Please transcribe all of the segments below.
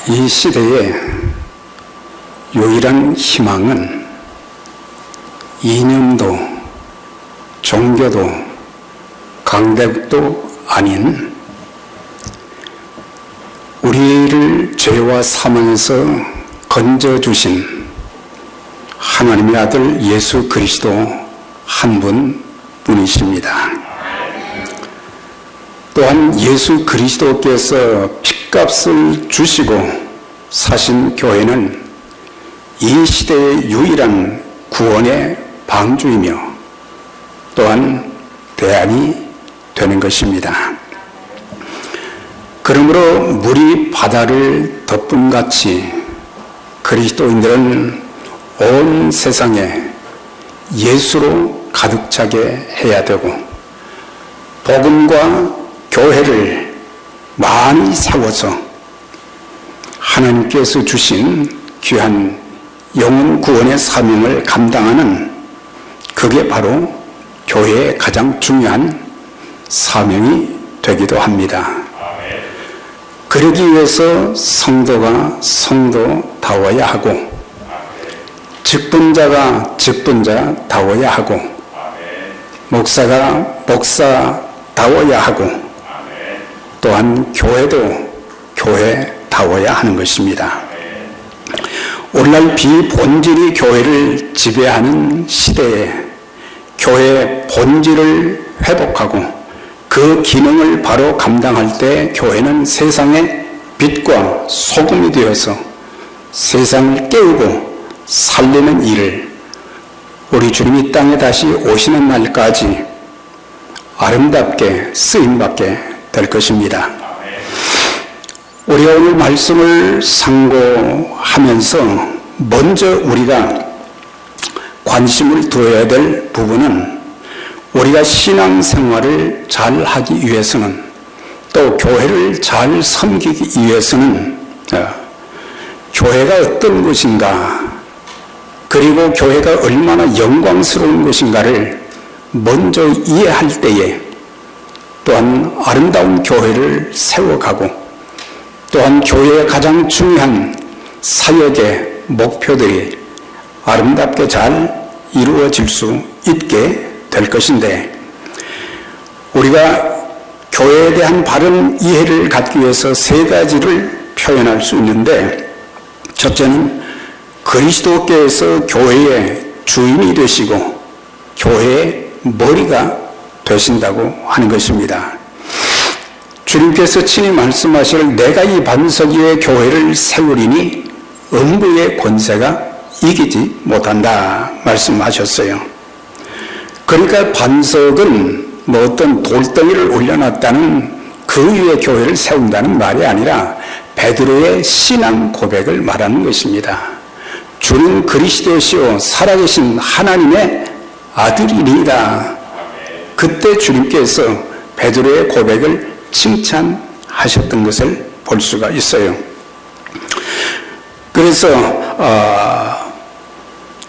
이 시대의 유일한 희망은 이념도 종교도 강대국도 아닌 우리를 죄와 사망에서 건져주신 하나님의 아들 예수 그리스도 한 분뿐이십니다. 또한 예수 그리스도께서 핏값을 주시고 사신 교회는 이 시대의 유일한 구원의 방주이며 또한 대안이 되는 것입니다. 그러므로 물이 바다를 덮음같이 그리스도인들은 온 세상에 예수로 가득 차게 해야 되고 복음과 교회를 많이 세워서 하나님께서 주신 귀한 영혼 구원의 사명을 감당하는 그게 바로 교회의 가장 중요한 사명이 되기도 합니다. 그러기 위해서 성도가 성도다워야 하고 직분자가 직분자다워야 하고 목사가 목사다워야 하고 또한 교회도 교회다워야 하는 것입니다. 오늘날 비본질이 교회를 지배하는 시대에 교회의 본질을 회복하고 그 기능을 바로 감당할 때 교회는 세상의 빛과 소금이 되어서 세상을 깨우고 살리는 일을 우리 주님이 땅에 다시 오시는 날까지 아름답게 쓰임받게 될 것입니다. 우리가 오늘 말씀을 상고하면서 먼저 우리가 관심을 두어야 될 부분은 우리가 신앙생활을 잘 하기 위해서는 또 교회를 잘 섬기기 위해서는 교회가 어떤 것인가 그리고 교회가 얼마나 영광스러운 것인가를 먼저 이해할 때에 또한 아름다운 교회를 세워가고 또한 교회의 가장 중요한 사역의 목표들이 아름답게 잘 이루어질 수 있게 될 것인데 우리가 교회에 대한 바른 이해를 갖기 위해서 세 가지를 표현할 수 있는데 첫째는 그리스도께서 교회의 주인이 되시고 교회의 머리가 되신다고 하는 것입니다. 주님께서 친히 말씀하시길 내가 이 반석 위에 교회를 세우리니 음부의 권세가 이기지 못한다 말씀하셨어요. 그러니까 반석은 뭐 어떤 돌덩이를 올려놨다는 그 위에 교회를 세운다는 말이 아니라 베드로의 신앙 고백을 말하는 것입니다. 주는 그리스도시요 살아계신 하나님의 아들이니이다. 그때 주님께서 베드로의 고백을 칭찬하셨던 것을 볼 수가 있어요. 그래서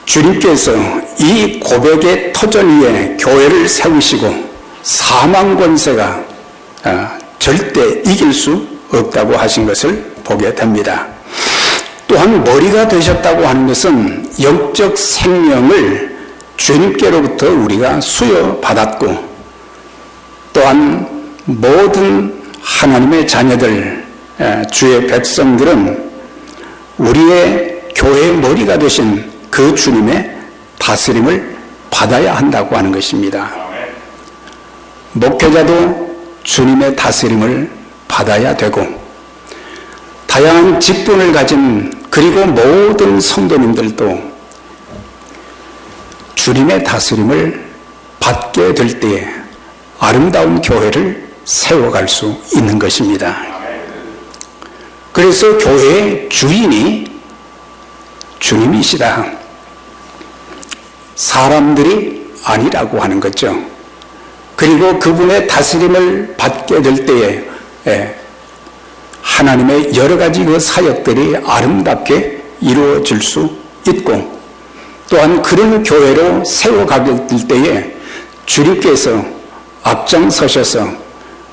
주님께서 이 고백의 터전 위에 교회를 세우시고 사망 권세가 절대 이길 수 없다고 하신 것을 보게 됩니다. 또한 머리가 되셨다고 하는 것은 영적 생명을 주님께로부터 우리가 수여받았고 또한 모든 하나님의 자녀들 주의 백성들은 우리의 교회의 머리가 되신 그 주님의 다스림을 받아야 한다고 하는 것입니다. 목회자도 주님의 다스림을 받아야 되고 다양한 직분을 가진 그리고 모든 성도님들도 주님의 다스림을 받게 될 때에 아름다운 교회를 세워갈 수 있는 것입니다. 그래서 교회의 주인이 주님이시다. 사람들이 아니라고 하는 거죠. 그리고 그분의 다스림을 받게 될 때에 하나님의 여러 가지 그 사역들이 아름답게 이루어질 수 있고 또한 그런 교회로 세워가게 될 때에 주님께서 앞장서셔서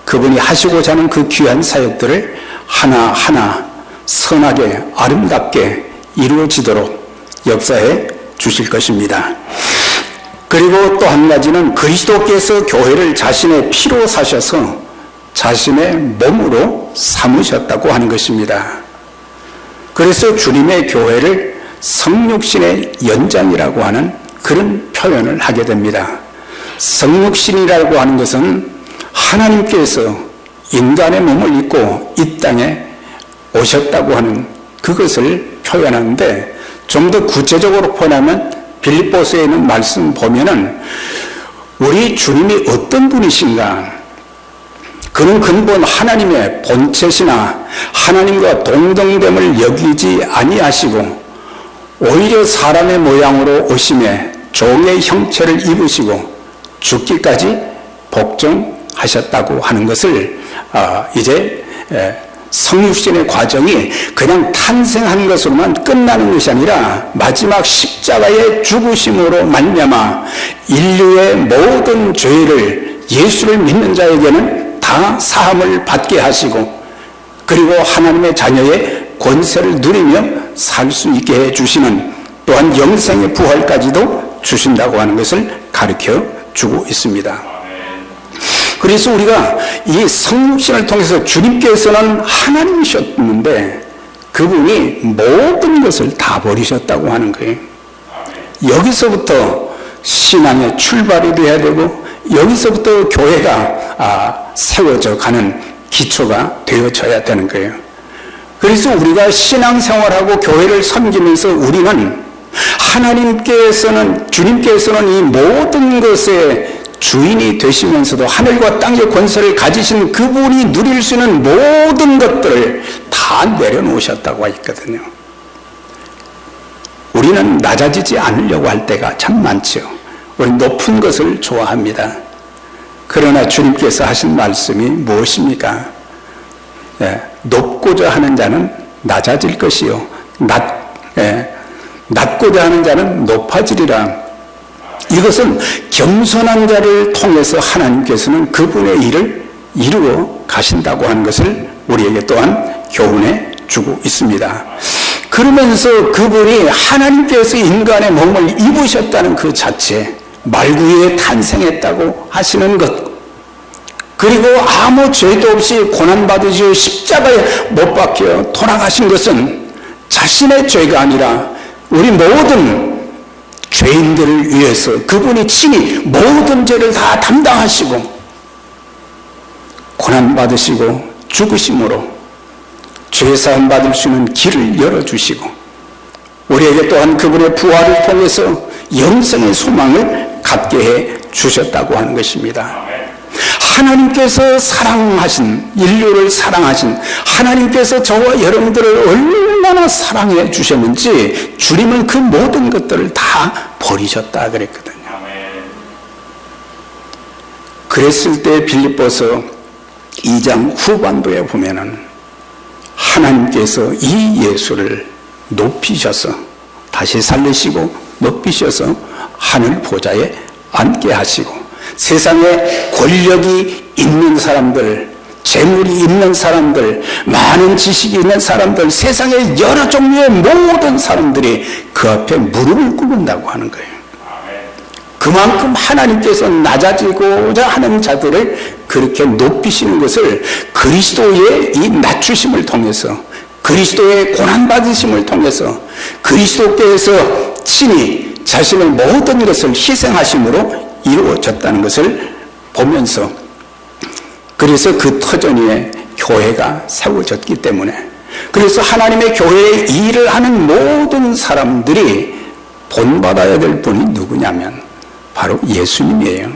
그분이 하시고자 하는 그 귀한 사역들을 하나하나 선하게 아름답게 이루어지도록 역사해 주실 것입니다. 그리고 또 한 가지는 그리스도께서 교회를 자신의 피로 사셔서 자신의 몸으로 삼으셨다고 하는 것입니다. 그래서 주님의 교회를 성육신의 연장이라고 하는 그런 표현을 하게 됩니다. 성육신이라고 하는 것은 하나님께서 인간의 몸을 입고 이 땅에 오셨다고 하는 그것을 표현하는데, 좀 더 구체적으로 표현하면 빌립보서에 있는 말씀 보면은 우리 주님이 어떤 분이신가, 그는 근본 하나님의 본체시나 하나님과 동등됨을 여기지 아니하시고 오히려 사람의 모양으로 오심에 종의 형체를 입으시고 죽기까지 복종하셨다고 하는 것을 이제 성육신의 과정이 그냥 탄생한 것으로만 끝나는 것이 아니라 마지막 십자가의 죽으심으로 말미암아 인류의 모든 죄를 예수를 믿는 자에게는 다 사함을 받게 하시고, 그리고 하나님의 자녀의 권세를 누리며 살 수 있게 해주시는, 또한 영생의 부활까지도 주신다고 하는 것을 가르쳐 주고 있습니다. 그래서 우리가 이 성육신을 통해서 주님께서는 하나님이셨는데 그분이 모든 것을 다 버리셨다고 하는 거예요. 여기서부터 신앙의 출발이 돼야 되고, 여기서부터 교회가 세워져 가는 기초가 되어져야 되는 거예요. 그래서 우리가 신앙생활하고 교회를 섬기면서 우리는 주님께서는 이 모든 것의 주인이 되시면서도 하늘과 땅의 권세를 가지신 그분이 누릴 수 있는 모든 것들을 다 내려놓으셨다고 했거든요. 우리는 낮아지지 않으려고 할 때가 참 많죠. 우리 높은 것을 좋아합니다. 그러나 주님께서 하신 말씀이 무엇입니까? 높고자 하는 자는 낮아질 것이요, 낮고자 하는 자는 높아지리라. 이것은 겸손한 자를 통해서 하나님께서는 그분의 일을 이루어 가신다고 하는 것을 우리에게 또한 교훈해 주고 있습니다. 그러면서 그분이 하나님께서 인간의 몸을 입으셨다는 그 자체, 말구에 탄생했다고 하시는 것, 그리고 아무 죄도 없이 고난받으시고 십자가에 못 박혀 돌아가신 것은 자신의 죄가 아니라 우리 모든 죄인들을 위해서 그분이 친히 모든 죄를 다 담당하시고 고난받으시고 죽으심으로 죄사함 받을 수 있는 길을 열어주시고, 우리에게 또한 그분의 부활을 통해서 영생의 소망을 갖게 해 주셨다고 하는 것입니다. 하나님께서 사랑하신, 인류를 사랑하신 하나님께서 저와 여러분들을 얼마나 사랑해 주셨는지 주님은 그 모든 것들을 다 버리셨다 그랬거든요. 그랬을 때 빌립보서 2장 후반부에 보면은 하나님께서 이 예수를 높이셔서 다시 살리시고 높이셔서 하늘 보좌에 앉게 하시고, 세상에 권력이 있는 사람들, 재물이 있는 사람들, 많은 지식이 있는 사람들, 세상의 여러 종류의 모든 사람들이 그 앞에 무릎을 꿇는다고 하는 거예요. 그만큼 하나님께서 낮아지고자 하는 자들을 그렇게 높이시는 것을 그리스도의 이 낮추심을 통해서, 그리스도의 고난받으심을 통해서, 그리스도께서 친히 자신의 모든 것을 희생하심으로 이루어졌다는 것을 보면서, 그래서 그 터전 위에 교회가 세워졌기 때문에, 그래서 하나님의 교회의 일을 하는 모든 사람들이 본받아야 될 분이 누구냐면 바로 예수님이에요.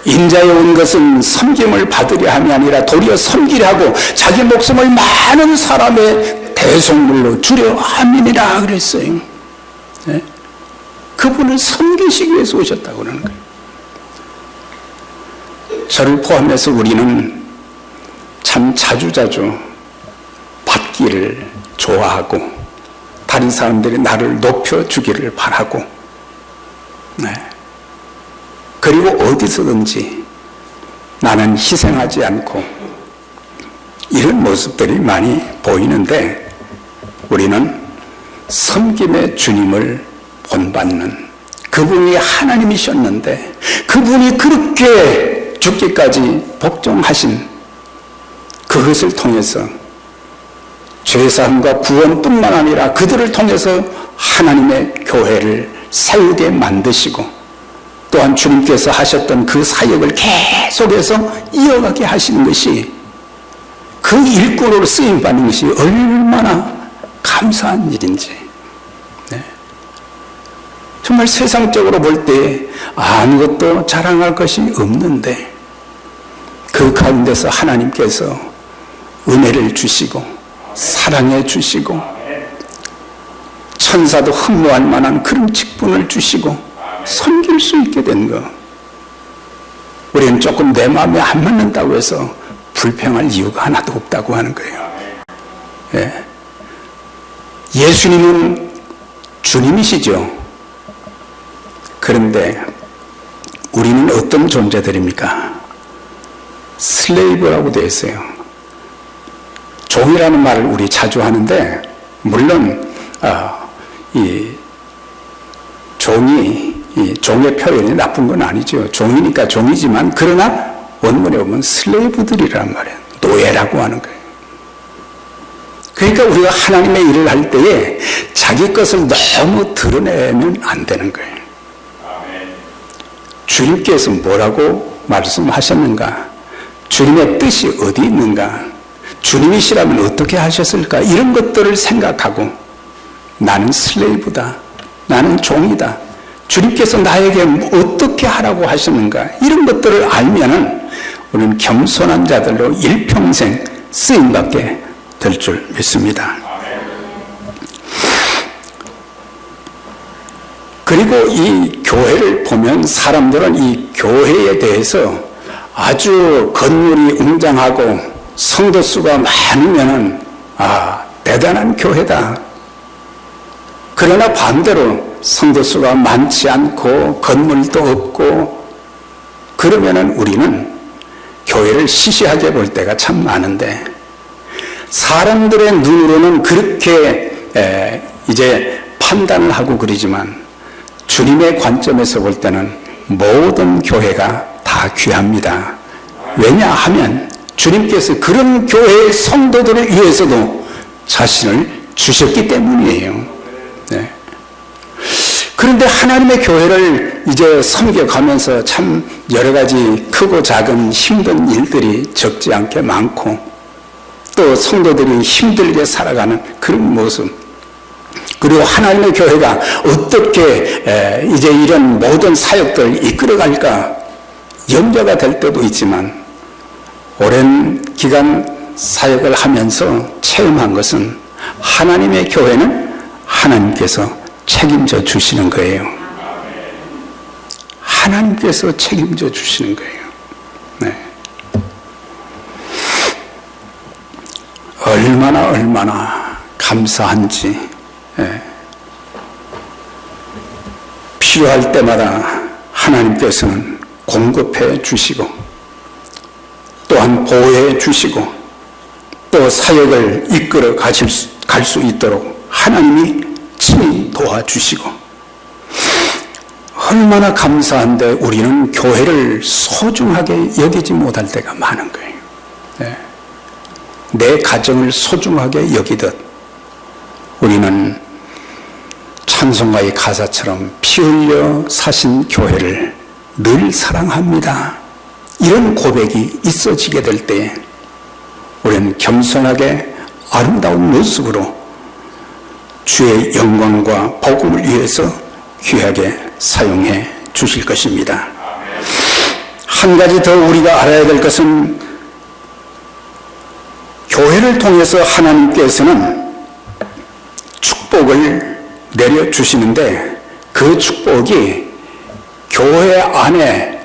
인자에 온 것은 섬김을 받으려 함이 아니라 도리어 섬기려 하고 자기 목숨을 많은 사람의 대속물로 주려 함이니라 그랬어요. 네? 그분을 섬기시기 위해서 오셨다고 그러는 거예요. 저를 포함해서 우리는 참 자주자주 받기를 좋아하고 다른 사람들이 나를 높여주기를 바라고, 네. 그리고 어디서든지 나는 희생하지 않고 이런 모습들이 많이 보이는데 우리는 섬김의 주님을 본받는 그분이 하나님이셨는데 그분이 그렇게 죽기까지 복종하신 그것을 통해서 죄사함과 구원뿐만 아니라 그들을 통해서 하나님의 교회를 세우게 만드시고 또한 주님께서 하셨던 그 사역을 계속해서 이어가게 하시는 것이 그 일꾼으로 쓰임받는 것이 얼마나 감사한 일인지. 네. 정말 세상적으로 볼 때 아무것도 자랑할 것이 없는데 그 가운데서 하나님께서 은혜를 주시고 사랑해 주시고 천사도 흠모할 만한 그런 직분을 주시고 섬길 수 있게 된 것. 우리는 조금 내 마음에 안 맞는다고 해서 불평할 이유가 하나도 없다고 하는 거예요. 예. 예수님은 주님이시죠. 그런데 우리는 어떤 존재들입니까? 슬레이브라고 되어 있어요. 종이라는 말을 우리 자주 하는데 물론 이 종의 표현이 나쁜 건 아니죠. 종이니까 종이지만 그러나 원문에 보면 슬레이브들이란 말이에요. 노예라고 하는 거예요. 그러니까 우리가 하나님의 일을 할 때에 자기 것을 너무 드러내면 안 되는 거예요. 주님께서 뭐라고 말씀하셨는가? 주님의 뜻이 어디 있는가? 주님이시라면 어떻게 하셨을까? 이런 것들을 생각하고 나는 슬레이브다. 나는 종이다. 주님께서 나에게 어떻게 하라고 하셨는가? 이런 것들을 알면은 우리는 겸손한 자들로 일평생 쓰임받게 될 줄 믿습니다. 그리고 이 교회를 보면 사람들은 이 교회에 대해서 아주 건물이 웅장하고 성도 수가 많으면은 대단한 교회다. 그러나 반대로 성도 수가 많지 않고 건물도 없고 그러면은 우리는 교회를 시시하게 볼 때가 참 많은데 사람들의 눈으로는 그렇게 이제 판단을 하고 그러지만 주님의 관점에서 볼 때는 모든 교회가 다 귀합니다. 왜냐하면 주님께서 그런 교회의 성도들을 위해서도 자신을 주셨기 때문이에요. 네. 그런데 하나님의 교회를 이제 섬겨가면서 참 여러 가지 크고 작은 힘든 일들이 적지 않게 많고 또 성도들이 힘들게 살아가는 그런 모습, 그리고 하나님의 교회가 어떻게 이제 이런 모든 사역들을 이끌어갈까 염려가 될 때도 있지만 오랜 기간 사역을 하면서 체험한 것은 하나님의 교회는 하나님께서 책임져 주시는 거예요. 하나님께서 책임져 주시는 거예요. 네. 얼마나 감사한지. 네. 필요할 때마다 하나님께서는 공급해 주시고 또한 보호해 주시고 또 사역을 이끌어 갈 수 있도록 하나님이 친히 도와주시고 얼마나 감사한데 우리는 교회를 소중하게 여기지 못할 때가 많은 거예요. 네. 내 가정을 소중하게 여기듯 우리는 찬송가의 가사처럼 피 흘려 사신 교회를 늘 사랑합니다. 이런 고백이 있어지게 될 때 우리는 겸손하게 아름다운 모습으로 주의 영광과 복음을 위해서 귀하게 사용해 주실 것입니다. 한 가지 더 우리가 알아야 될 것은 교회를 통해서 하나님께서는 축복을 내려주시는데 그 축복이 교회 안에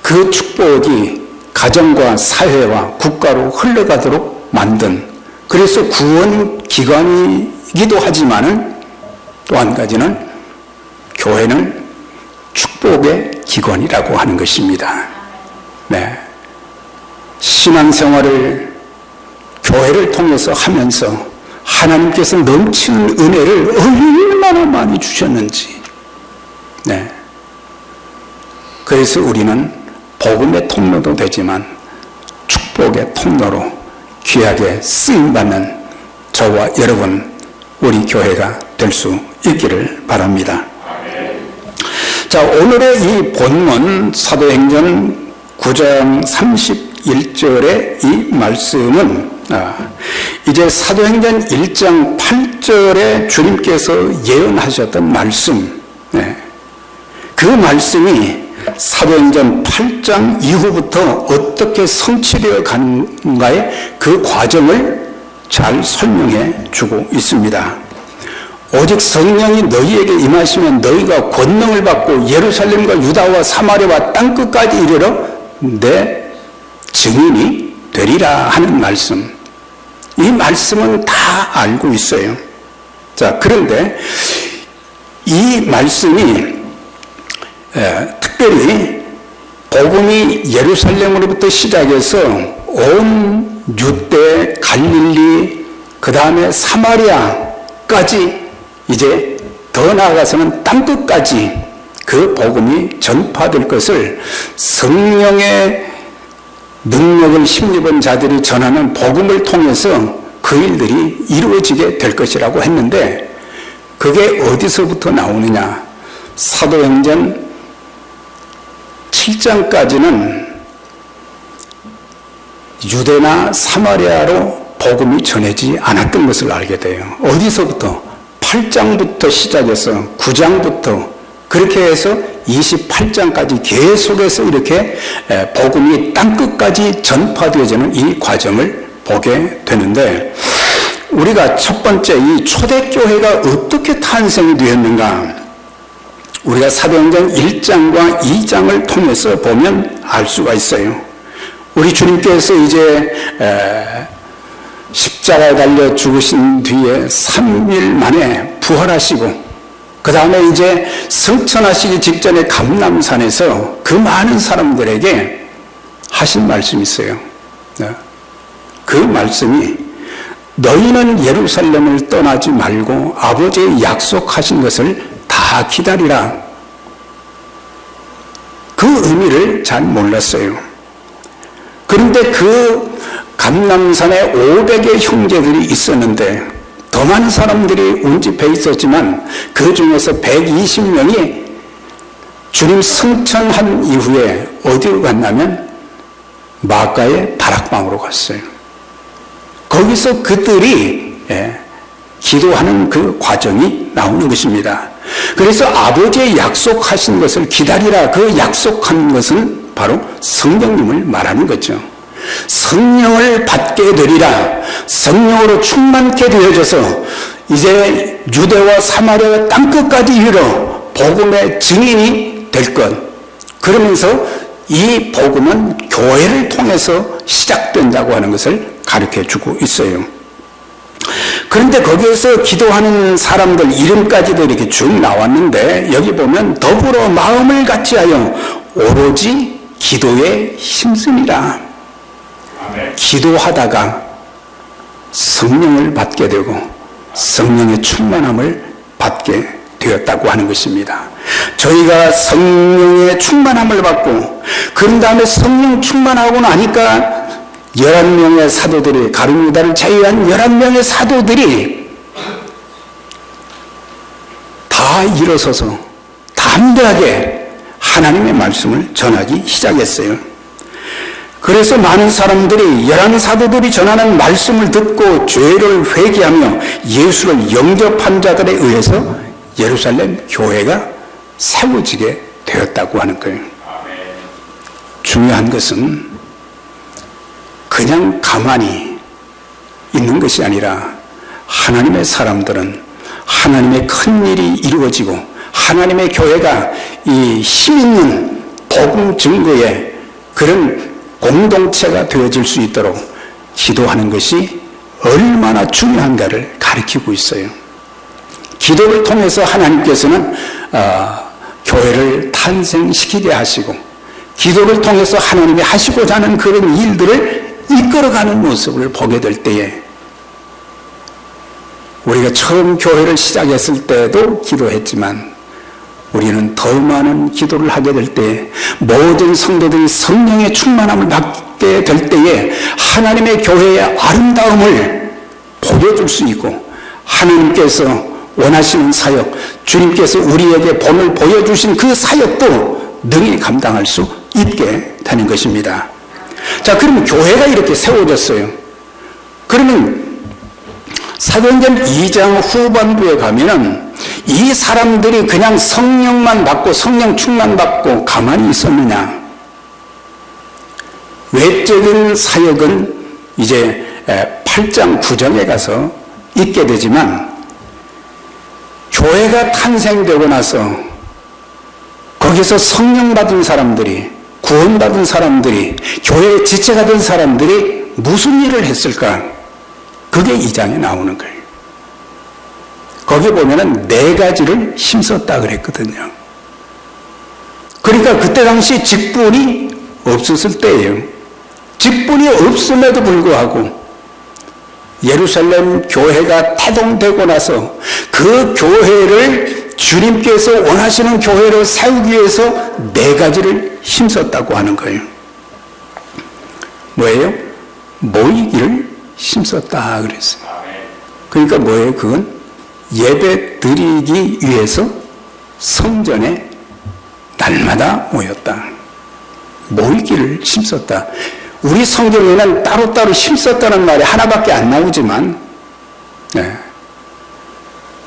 그 축복이 가정과 사회와 국가로 흘러가도록 만든, 그래서 구원기관이기도 하지만은 또 한 가지는 교회는 축복의 기관이라고 하는 것입니다. 네. 신앙생활을 교회를 통해서 하면서 하나님께서 넘치는 은혜를 얼마나 많이 주셨는지. 네. 그래서 우리는 복음의 통로도 되지만 축복의 통로로 귀하게 쓰임받는 저와 여러분, 우리 교회가 될 수 있기를 바랍니다. 자, 오늘의 이 본문 사도행전 9장 31절의 이 말씀은 이제 사도행전 1장 8절에 주님께서 예언하셨던 말씀, 그 말씀이 사도행전 8장 이후부터 어떻게 성취되어 가는가의 그 과정을 잘 설명해 주고 있습니다. 오직 성령이 너희에게 임하시면 너희가 권능을 받고 예루살렘과 유다와 사마리아와 땅끝까지 이르러 내 증인이 되리라 하는 말씀. 이 말씀은 다 알고 있어요. 자, 그런데 이 말씀이 특별히 복음이 예루살렘으로부터 시작해서 온 유대, 갈릴리, 그 다음에 사마리아까지 이제 더 나아가서는 땅끝까지 그 복음이 전파될 것을 성령의 능력을 힘입은 자들이 전하는 복음을 통해서 그 일들이 이루어지게 될 것이라고 했는데, 그게 어디서부터 나오느냐? 사도행전 7장까지는 유대나 사마리아로 복음이 전해지지 않았던 것을 알게 돼요. 어디서부터? 8장부터 시작해서 9장부터 그렇게 해서 28장까지 계속해서 이렇게 복음이 땅끝까지 전파되어지는 이 과정을 보게 되는데, 우리가 첫 번째 이 초대교회가 어떻게 탄생이 되었는가, 우리가 사도행전 1장과 2장을 통해서 보면 알 수가 있어요. 우리 주님께서 이제 십자가에 달려 죽으신 뒤에 3일 만에 부활하시고, 그 다음에 이제 승천하시기 직전에 감람산에서 그 많은 사람들에게 하신 말씀이 있어요. 그 말씀이 너희는 예루살렘을 떠나지 말고 아버지의 약속하신 것을 다 기다리라. 그 의미를 잘 몰랐어요. 그런데 그 감람산에 500의 형제들이 있었는데 더 많은 사람들이 운집해 있었지만 그 중에서 120명이 주님 승천한 이후에 어디로 갔냐면 마가의 다락방으로 갔어요. 거기서 그들이 기도하는 그 과정이 나오는 것입니다. 그래서 아버지의 약속하신 것을 기다리라. 그 약속한 것은 바로 성령님을 말하는 거죠. 성령을 받게 되리라. 성령으로 충만케 되어져서 이제 유대와 사마리아 땅끝까지 이르러 복음의 증인이 될 것. 그러면서 이 복음은 교회를 통해서 시작된다고 하는 것을 가르쳐주고 있어요. 그런데 거기에서 기도하는 사람들 이름까지도 이렇게 쭉 나왔는데, 여기 보면 더불어 마음을 같이하여 오로지 기도에 힘쓰니라. 기도하다가 성령을 받게 되고 성령의 충만함을 받게 되었다고 하는 것입니다. 저희가 성령의 충만함을 받고 그런 다음에 성령 충만하고 나니까 11명의 사도들이, 가룟 유다를 제외한 11명의 사도들이 다 일어서서 담대하게 하나님의 말씀을 전하기 시작했어요. 그래서 많은 사람들이 11사도들이 전하는 말씀을 듣고 죄를 회개하며 예수를 영접한 자들에 의해서 예루살렘 교회가 세워지게 되었다고 하는 거예요. 중요한 것은 그냥 가만히 있는 것이 아니라 하나님의 사람들은 하나님의 큰 일이 이루어지고 하나님의 교회가 이 힘있는 복음 증거의 그런 공동체가 되어질 수 있도록 기도하는 것이 얼마나 중요한가를 가르치고 있어요. 기도를 통해서 하나님께서는 교회를 탄생시키게 하시고, 기도를 통해서 하나님이 하시고자 하는 그런 일들을 이끌어가는 모습을 보게 될 때에 우리가 처음 교회를 시작했을 때도 기도했지만 우리는 더 많은 기도를 하게 될 때 모든 성도들이 성령의 충만함을 받게 될 때에 하나님의 교회의 아름다움을 보여줄 수 있고 하나님께서 원하시는 사역, 주님께서 우리에게 본을 보여주신 그 사역도 능히 감당할 수 있게 되는 것입니다. 자, 그러면 교회가 이렇게 세워졌어요. 그러면 사도행전 2장 후반부에 가면은 이 사람들이 그냥 성령만 받고 성령 충만 받고 가만히 있었느냐? 외적인 사역은 이제 8장 9장에 가서 있게 되지만 교회가 탄생되고 나서 거기서 성령 받은 사람들이, 구원받은 사람들이, 교회의 지체가 된 사람들이 무슨 일을 했을까? 그게 2장에 나오는 거예요. 거기 보면은 4가지를 힘썼다 그랬거든요. 그러니까 그때 당시 직분이 없었을 때예요. 직분이 없음에도 불구하고 예루살렘 교회가 태동되고 나서 그 교회를 주님께서 원하시는 교회로 세우기 위해서 4가지를 힘썼다고 하는 거예요. 뭐예요? 모이기를 힘썼다 그랬어요. 그러니까 뭐예요? 그건 예배 드리기 위해서 성전에 날마다 모였다. 모이기를 힘썼다. 우리 성경에는 따로따로 힘썼다는 말이 하나밖에 안 나오지만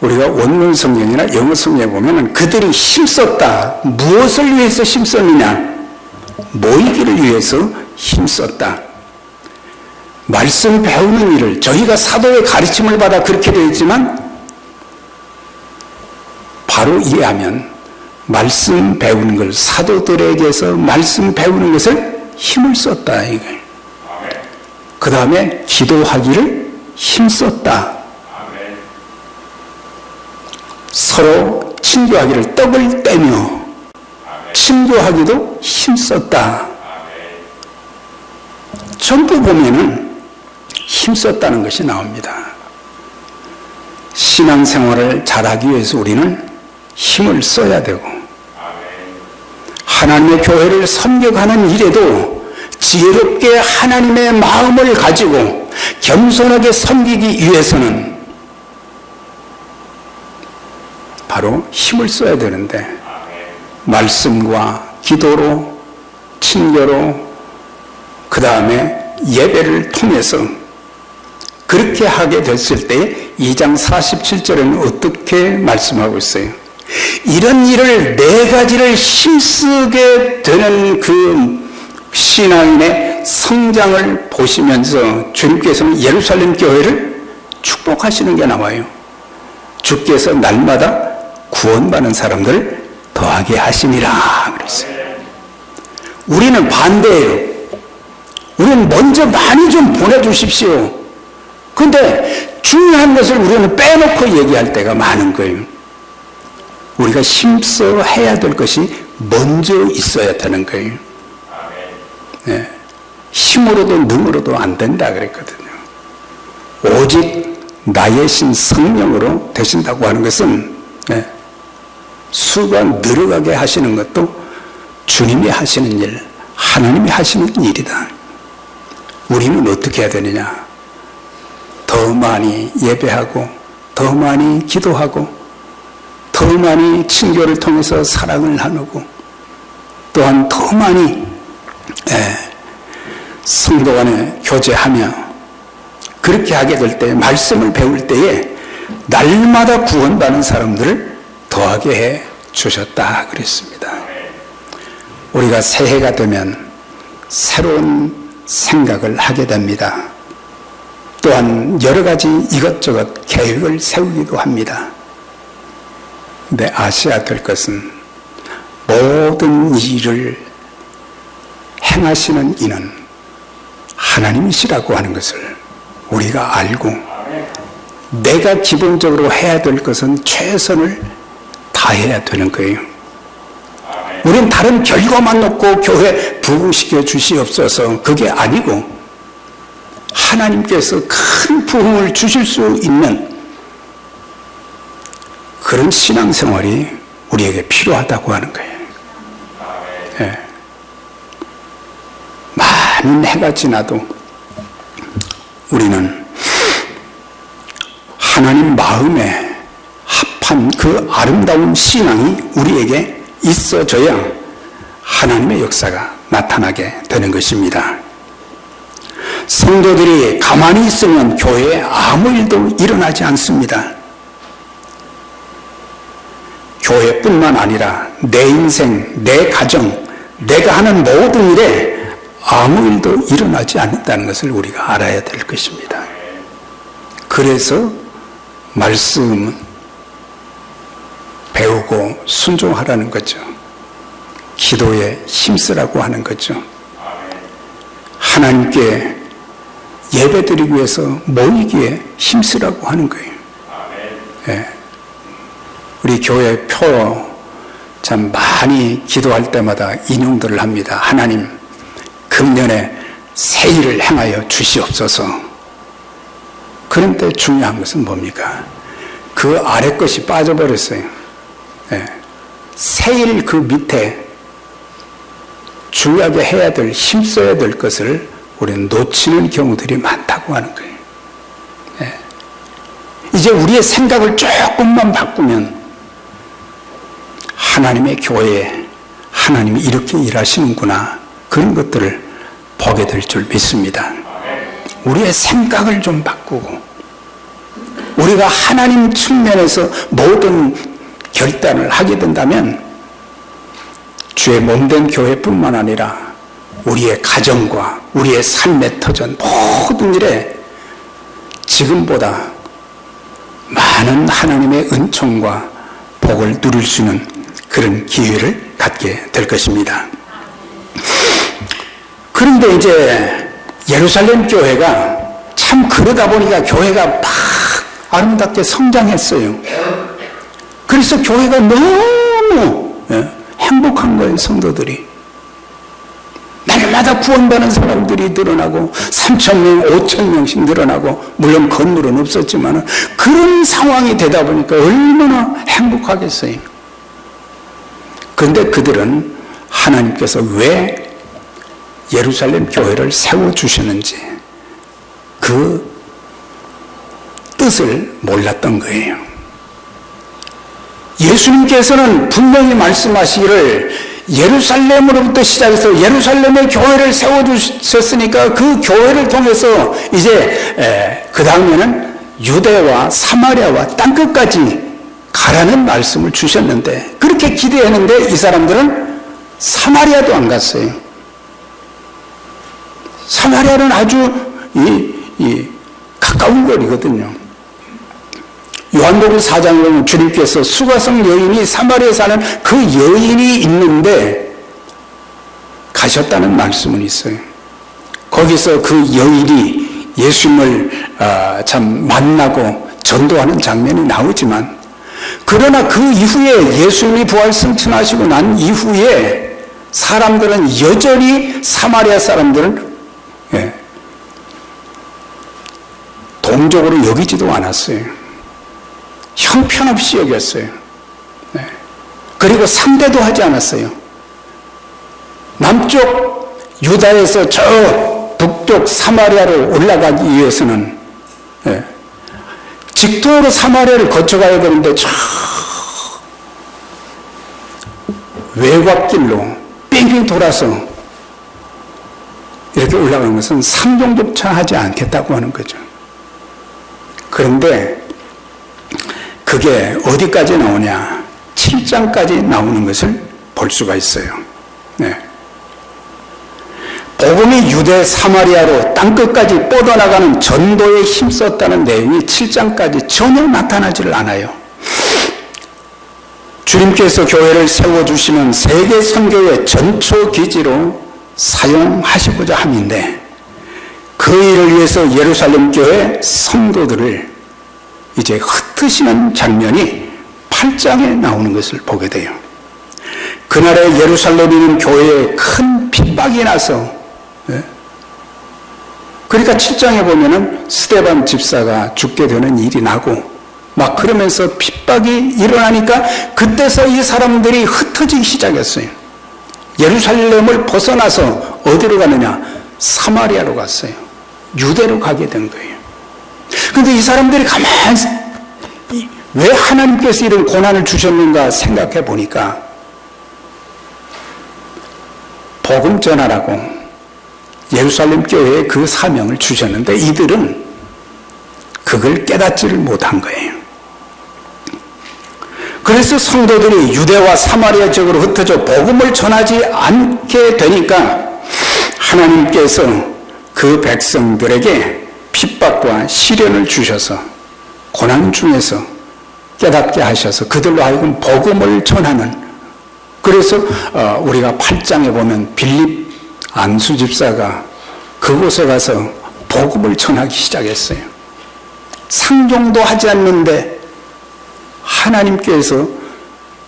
우리가 원문 성경이나 영어 성경에 보면 그들이 힘썼다. 무엇을 위해서 힘썼느냐? 모이기를 위해서 힘썼다. 말씀 배우는 일을 저희가 사도의 가르침을 받아 그렇게 되어 있지만 바로 이해하면 말씀 배우는 걸, 사도들에게서 말씀 배우는 것을 힘을 썼다 이걸. 그 다음에 기도하기를 힘썼다. 서로 친교하기를 떡을 떼며 친교하기도 힘썼다. 전부 보면은 힘썼다는 것이 나옵니다. 신앙생활을 잘하기 위해서 우리는 힘을 써야 되고 하나님의 교회를 섬겨가는 일에도 지혜롭게 하나님의 마음을 가지고 겸손하게 섬기기 위해서는 바로 힘을 써야 되는데 말씀과 기도로 친교로 그 다음에 예배를 통해서 그렇게 하게 됐을 때 2장 47절에는 어떻게 말씀하고 있어요? 이런 일을 4가지를 힘쓰게 되는 그 신앙인의 성장을 보시면서 주님께서는 예루살렘 교회를 축복하시는 게 나와요. 주께서 날마다 구원받는 사람들을 더하게 하시니라 그랬어요. 우리는 반대예요. 우리는 먼저 많이 좀 보내주십시오. 근데 중요한 것을 우리는 빼놓고 얘기할 때가 많은 거예요. 우리가 힘써 해야 될 것이 먼저 있어야 되는 거예요. 네. 힘으로도 능으로도 안 된다 그랬거든요. 오직 나의 신 성령으로 되신다고 하는 것은 수가 늘어가게 하시는 것도 주님이 하시는 일, 하나님이 하시는 일이다. 우리는 어떻게 해야 되느냐? 더 많이 예배하고 더 많이 기도하고 더 많이 친교를 통해서 사랑을 나누고 또한 더 많이 성도 간에 교제하며 그렇게 하게 될 때 말씀을 배울 때에 날마다 구원받는 사람들을 더하게 해 주셨다 그랬습니다. 우리가 새해가 되면 새로운 생각을 하게 됩니다. 또한 여러 가지 이것저것 계획을 세우기도 합니다. 근데 아셔야 될 것은 모든 일을 행하시는 이는 하나님이시라고 하는 것을 우리가 알고 내가 기본적으로 해야 될 것은 최선을 다해야 되는 거예요. 우리는 다른 결과만 놓고 교회 부흥시켜 주시옵소서 그게 아니고 하나님께서 큰 부흥을 주실 수 있는 그런 신앙생활이 우리에게 필요하다고 하는 거예요. 예. 많은 해가 지나도 우리는 하나님 마음에 합한 그 아름다운 신앙이 우리에게 있어져야 하나님의 역사가 나타나게 되는 것입니다. 성도들이 가만히 있으면 교회에 아무 일도 일어나지 않습니다. 교회뿐만 아니라 내 인생, 내 가정, 내가 하는 모든 일에 아무 일도 일어나지 않는다는 것을 우리가 알아야 될 것입니다. 그래서 말씀은 배우고 순종하라는 거죠. 기도에 힘쓰라고 하는 거죠. 하나님께 예배드리기 위해서 모이기에 힘쓰라고 하는 거예요. 예. 우리 교회 표 참 많이 기도할 때마다 인용들을 합니다. 하나님, 금년에 새 일을 행하여 주시옵소서. 그런데 중요한 것은 뭡니까? 그 아래 것이 빠져버렸어요. 예. 새 일 그 밑에 중요하게 해야 될, 힘써야 될 것을 우리는 놓치는 경우들이 많다고 하는 거예요. 예. 이제 우리의 생각을 조금만 바꾸면 하나님의 교회에 하나님이 이렇게 일하시는구나, 그런 것들을 보게 될 줄 믿습니다. 우리의 생각을 좀 바꾸고 우리가 하나님 측면에서 모든 결단을 하게 된다면 주의 몸된 교회뿐만 아니라 우리의 가정과 우리의 삶의 터전 모든 일에 지금보다 많은 하나님의 은총과 복을 누릴 수 있는 그런 기회를 갖게 될 것입니다. 그런데 이제 예루살렘 교회가 참 그러다 보니까 교회가 막 아름답게 성장했어요. 그래서 교회가 너무 행복한 거예요. 성도들이 날마다 구원받는 사람들이 늘어나고 3,000명, 5,000명씩 늘어나고, 물론 건물은 없었지만 그런 상황이 되다 보니까 얼마나 행복하겠어요. 그런데 그들은 하나님께서 왜 예루살렘 교회를 세워주셨는지 그 뜻을 몰랐던 거예요. 예수님께서는 분명히 말씀하시기를 예루살렘으로부터 시작해서 예루살렘의 교회를 세워주셨으니까 그 교회를 통해서 이제 그 다음에는 유대와 사마리아와 땅끝까지 가라는 말씀을 주셨는데, 그렇게 기대했는데 이 사람들은 사마리아도 안 갔어요. 사마리아는 아주 가까운 거리거든요. 요한복음 4장에 보면 주님께서 수가성 여인이 사마리아에 사는 그 여인이 있는데 가셨다는 말씀은 있어요. 거기서 그 여인이 예수님을 참 만나고 전도하는 장면이 나오지만, 그러나 그 이후에 예수님이 부활 승천하시고 난 이후에 사람들은 여전히 사마리아 사람들은 동족으로 여기지도 않았어요. 형편없이 여겼어요. 그리고 상대도 하지 않았어요. 남쪽 유다에서 저 북쪽 사마리아로 올라가기 위해서는 직도로 사마리아를 거쳐가야 되는데 저 외곽길로 뺑뺑 돌아서 이렇게 올라가는 것은 3정도차 하지 않겠다고 하는 거죠. 그런데 그게 어디까지 나오냐? 7장까지 나오는 것을 볼 수가 있어요. 복음이 유대 사마리아로 땅끝까지 뻗어나가는 전도에 힘썼다는 내용이 7장까지 전혀 나타나지를 않아요. 주님께서 교회를 세워주시는 세계 선교의 전초 기지로 사용하시고자 함인데, 그 일을 위해서 예루살렘 교회 성도들을 이제 흩으시는 장면이 8장에 나오는 것을 보게 돼요. 그날에 예루살렘에 있는 교회에 큰 핍박이 나서 그러니까 7장에 보면은 스데반 집사가 죽게 되는 일이 나고 막 그러면서 핍박이 일어나니까 그때서 이 사람들이 흩어지기 시작했어요. 예루살렘을 벗어나서 어디로 가느냐? 사마리아로 갔어요. 유대로 가게 된 거예요. 그런데 이 사람들이 가만히 왜 하나님께서 이런 고난을 주셨는가 생각해 보니까 복음 전하라고 예루살렘 교회에 그 사명을 주셨는데 이들은 그걸 깨닫지를 못한 거예요. 그래서 성도들이 유대와 사마리아 지역으로 흩어져 복음을 전하지 않게 되니까 하나님께서 그 백성들에게 핍박과 시련을 주셔서 고난 중에서 깨닫게 하셔서 그들로 하여금 복음을 전하는, 그래서 우리가 8장에 보면 빌립 안수 집사가 그곳에 가서 복음을 전하기 시작했어요. 상종도 하지 않는데 하나님께서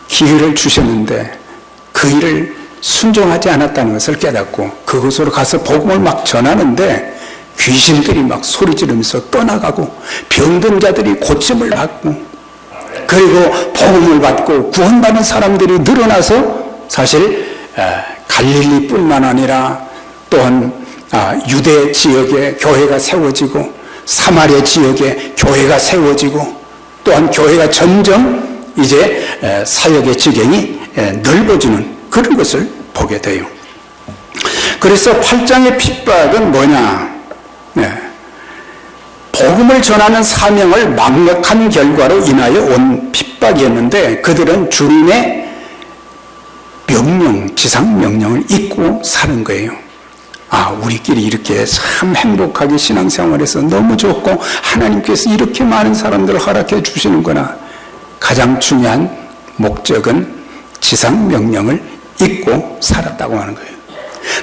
기회를 주셨는데 그 일을 순종하지 않았다는 것을 깨닫고 그곳으로 가서 복음을 막 전하는데 귀신들이 막 소리 지르면서 떠나가고 병든 자들이 고침을 받고 그리고 복음을 받고 구원받는 사람들이 늘어나서 사실 갈릴리뿐만 아니라 또한 유대 지역에 교회가 세워지고 사마리아 지역에 교회가 세워지고 또한 교회가 점점 이제 사역의 지경이 넓어지는 그런 것을 보게 돼요. 그래서 8장의 핍박은 뭐냐? 복음을 전하는 사명을 망각한 결과로 인하여 온 핍박이었는데 그들은 주님의 명령, 지상명령을 잊고 사는 거예요. 우리끼리 이렇게 참 행복하게 신앙생활해서 너무 좋고 하나님께서 이렇게 많은 사람들을 허락해 주시는구나. 가장 중요한 목적은 지상명령을 잊고 살았다고 하는 거예요.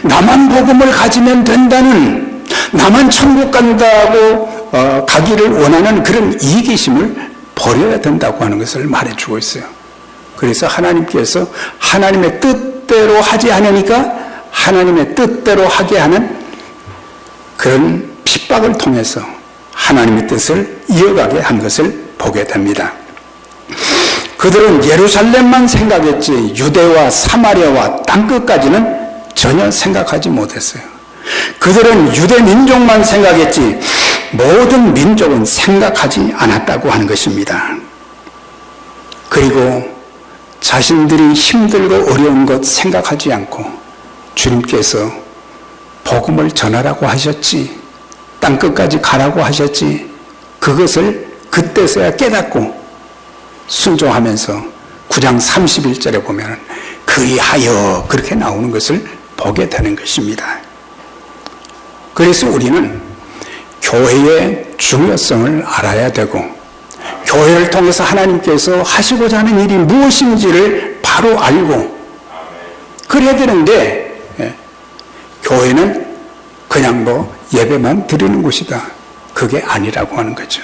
나만 복음을 가지면 된다는, 나만 천국 간다고 가기를 원하는 그런 이기심을 버려야 된다고 하는 것을 말해주고 있어요. 그래서 하나님께서 하나님의 뜻대로 하지 않으니까 하나님의 뜻대로 하게 하는 그런 핍박을 통해서 하나님의 뜻을 이어가게 한 것을 보게 됩니다. 그들은 예루살렘만 생각했지 유대와 사마리아와 땅끝까지는 전혀 생각하지 못했어요. 그들은 유대 민족만 생각했지 모든 민족은 생각하지 않았다고 하는 것입니다. 그리고 자신들이 힘들고 어려운 것 생각하지 않고 주님께서 복음을 전하라고 하셨지, 땅끝까지 가라고 하셨지, 그것을 그때서야 깨닫고 순종하면서 9장 31절에 보면 그리하여 그렇게 나오는 것을 보게 되는 것입니다. 그래서 우리는 교회의 중요성을 알아야 되고 교회를 통해서 하나님께서 하시고자 하는 일이 무엇인지를 바로 알고 그래야 되는데 교회는 그냥 예배만 드리는 곳이다. 그게 아니라고 하는 거죠.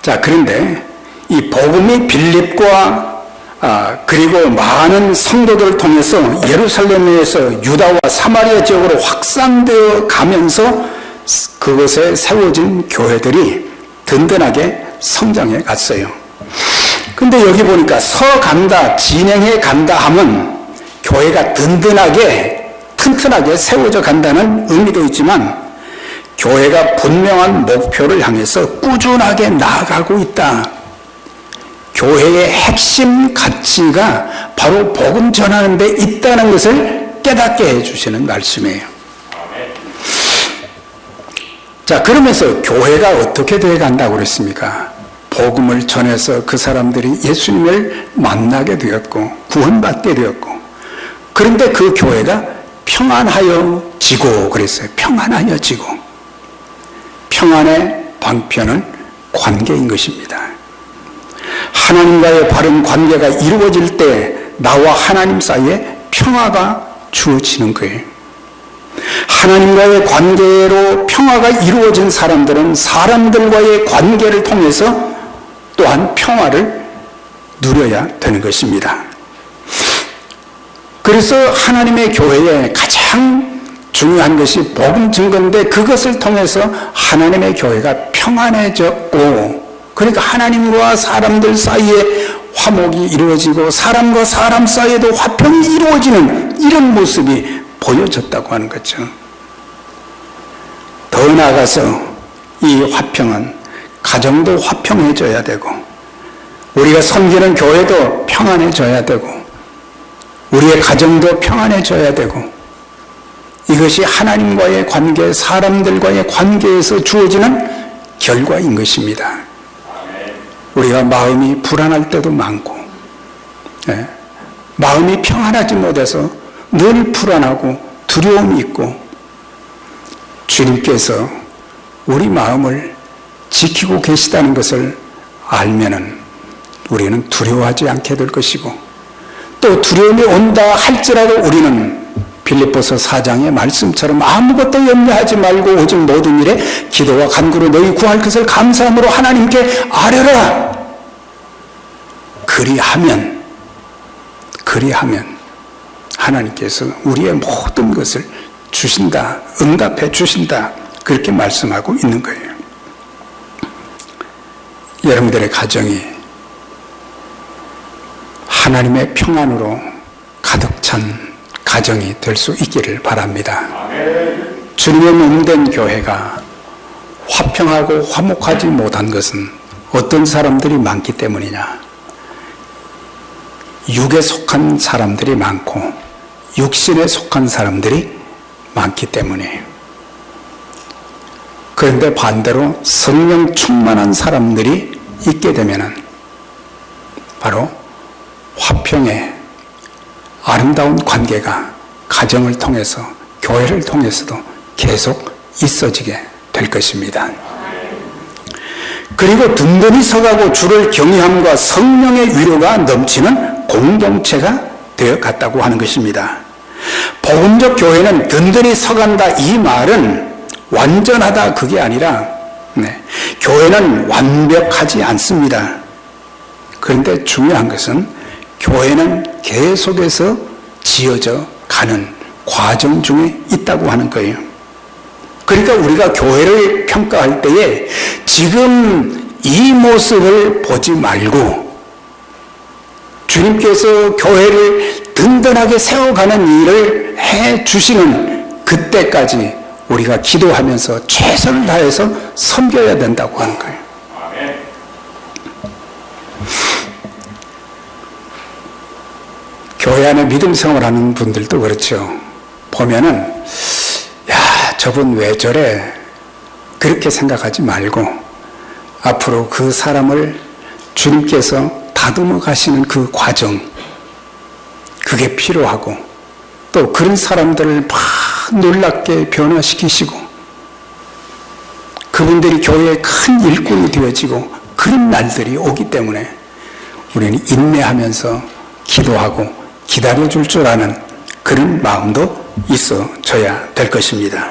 자, 그런데 이 복음이 빌립과 그리고 많은 성도들을 통해서 예루살렘에서 유다와 사마리아 지역으로 확산되어 가면서 그곳에 세워진 교회들이 든든하게 성장해 갔어요. 근데 여기 보니까 서간다, 진행해 간다 하면 교회가 든든하게, 튼튼하게 세워져 간다는 의미도 있지만 교회가 분명한 목표를 향해서 꾸준하게 나아가고 있다. 교회의 핵심 가치가 바로 복음 전하는 데 있다는 것을 깨닫게 해주시는 말씀이에요. 자, 그러면서 교회가 어떻게 되어 간다고 그랬습니까? 복음을 전해서 그 사람들이 예수님을 만나게 되었고 구원받게 되었고, 그런데 그 교회가 평안하여 지고 그랬어요. 평안하여 지고. 평안의 방편은 관계인 것입니다. 하나님과의 바른 관계가 이루어질 때 나와 하나님 사이에 평화가 주어지는 거예요. 하나님과의 관계로 평화가 이루어진 사람들은 사람들과의 관계를 통해서 또한 평화를 누려야 되는 것입니다. 그래서 하나님의 교회에 가장 중요한 것이 복음 증거인데 그것을 통해서 하나님의 교회가 평안해졌고, 그러니까 하나님과 사람들 사이에 화목이 이루어지고 사람과 사람 사이에도 화평이 이루어지는 이런 모습이 보여졌다고 하는 거죠. 더 나아가서 이 화평은 가정도 화평해져야 되고, 우리가 섬기는 교회도 평안해져야 되고, 우리의 가정도 평안해져야 되고, 이것이 하나님과의 관계, 사람들과의 관계에서 주어지는 결과인 것입니다. 우리가 마음이 불안할 때도 많고, 마음이 평안하지 못해서 늘 불안하고 두려움이 있고, 주님께서 우리 마음을 지키고 계시다는 것을 알면은 우리는 두려워하지 않게 될 것이고, 또 두려움이 온다 할지라도 우리는 빌립보서 4장의 말씀처럼 아무것도 염려하지 말고 오직 모든 일에 기도와 간구로 너희 구할 것을 감사함으로 하나님께 아뢰라. 그리하면 하나님께서 우리의 모든 것을 주신다, 응답해 주신다, 그렇게 말씀하고 있는 거예요. 여러분들의 가정이 하나님의 평안으로 가득 찬 가정이 될 수 있기를 바랍니다. 주님의 몸된 교회가 화평하고 화목하지 못한 것은 어떤 사람들이 많기 때문이냐? 육에 속한 사람들이 많고 육신에 속한 사람들이 많기 때문이에요. 그런데 반대로 성령 충만한 사람들이 있게 되면은 바로 화평의 아름다운 관계가 가정을 통해서, 교회를 통해서도 계속 있어지게 될 것입니다. 그리고 든든히 서가고 주를 경외함과 성령의 위로가 넘치는 공동체가 되어 갔다고 하는 것입니다. 복음적 교회는 든든히 서간다, 이 말은 완전하다 그게 아니라, 교회는 완벽하지 않습니다. 그런데 중요한 것은 교회는 계속해서 지어져 가는 과정 중에 있다고 하는 거예요. 그러니까 우리가 교회를 평가할 때에 지금 이 모습을 보지 말고 주님께서 교회를 든든하게 세워가는 일을 해 주시는 그때까지 우리가 기도하면서 최선을 다해서 섬겨야 된다고 하는 거예요. 교회 안에 믿음 생활하는 분들도 그렇죠. 보면은, 야, 저분 왜 저래? 그렇게 생각하지 말고 앞으로 그 사람을 주님께서 다듬어 가시는 그 과정, 그게 필요하고, 또 그런 사람들을 막 놀랍게 변화시키시고 그분들이 교회의 큰 일꾼이 되어지고 그런 날들이 오기 때문에 우리는 인내하면서 기도하고 기다려줄 줄 아는 그런 마음도 있어져야 될 것입니다.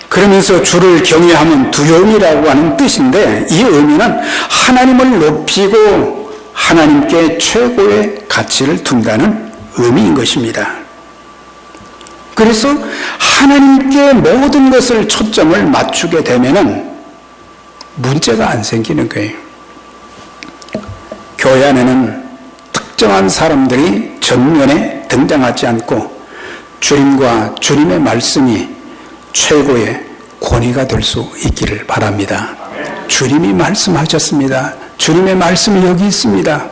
그러면서 주를 경외하면 두려움이라고 하는 뜻인데, 이 의미는 하나님을 높이고 하나님께 최고의 가치를 둔다는 의미인 것입니다. 그래서 하나님께 모든 것을 초점을 맞추게 되면은 문제가 안 생기는 거예요. 교회 안에는 특정한 사람들이 전면에 등장하지 않고 주님과 주님의 말씀이 최고의 권위가 될 수 있기를 바랍니다. 주님이 말씀하셨습니다. 주님의 말씀이 여기 있습니다.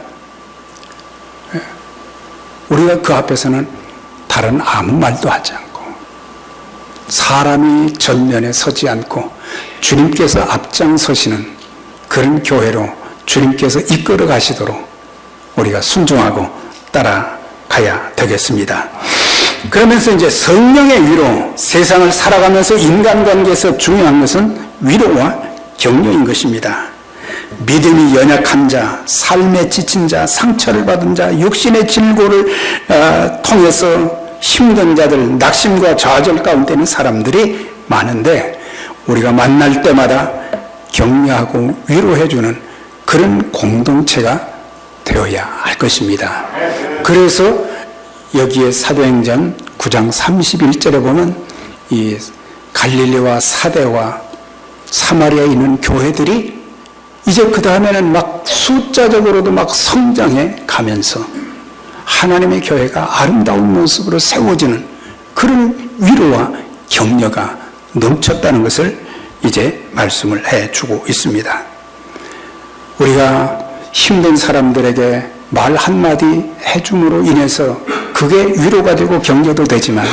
우리가 그 앞에서는 다른 아무 말도 하지 않고, 사람이 전면에 서지 않고 주님께서 앞장서시는 그런 교회로 주님께서 이끌어 가시도록 우리가 순종하고 따라가야 되겠습니다. 그러면서 이제 성령의 위로, 세상을 살아가면서 인간관계에서 중요한 것은 위로와 격려인 것입니다. 믿음이 연약한 자, 삶에 지친 자, 상처를 받은 자, 육신의 질고를 통해서 힘든 자들, 낙심과 좌절 가운데 있는 사람들이 많은데, 우리가 만날 때마다 격려하고 위로해주는 그런 공동체가 되어야 할 것입니다. 그래서 여기에 사도행전 9장 31절에 보면 이 갈릴리와 사대와 사마리아에 있는 교회들이 이제 그 다음에는 막 숫자적으로도 막 성장해 가면서 하나님의 교회가 아름다운 모습으로 세워지는 그런 위로와 격려가 넘쳤다는 것을 이제 말씀을 해주고 있습니다. 우리가 힘든 사람들에게 말 한마디 해줌으로 인해서 그게 위로가 되고 격려도 되지만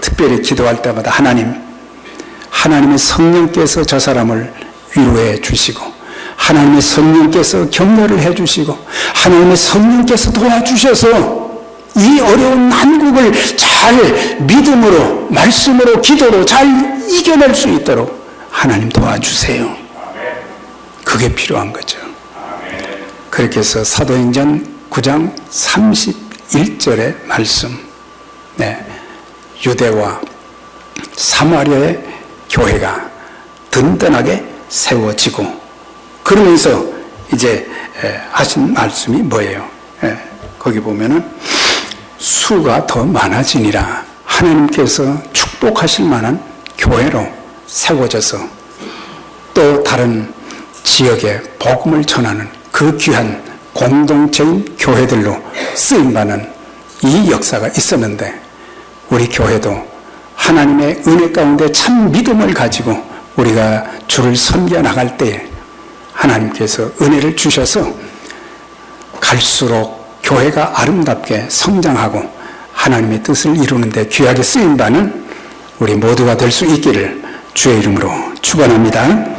특별히 기도할 때마다 하나님의 성령께서 저 사람을 위로해 주시고 하나님의 성령께서 격려를 해 주시고 하나님의 성령께서 도와주셔서 이 어려운 한국을 잘 믿음으로 말씀으로 기도로 잘 이겨낼 수 있도록 하나님 도와주세요. 그게 필요한 거죠. 그렇게 해서 사도행전 9장 31절의 말씀, 유대와 사마리아의 교회가 든든하게 세워지고 그러면서 이제 하신 말씀이 뭐예요? 거기 보면은 수가 더 많아지니라. 하나님께서 축복하실 만한 교회로 세워져서 또 다른 지역에 복음을 전하는 그 귀한 공동체인 교회들로 쓰임받는 이 역사가 있었는데 우리 교회도 하나님의 은혜 가운데 참 믿음을 가지고 우리가 주를 섬겨 나갈 때에 하나님께서 은혜를 주셔서 갈수록 교회가 아름답게 성장하고 하나님의 뜻을 이루는 데 귀하게 쓰임받는 우리 모두가 될 수 있기를 주의 이름으로 축원합니다.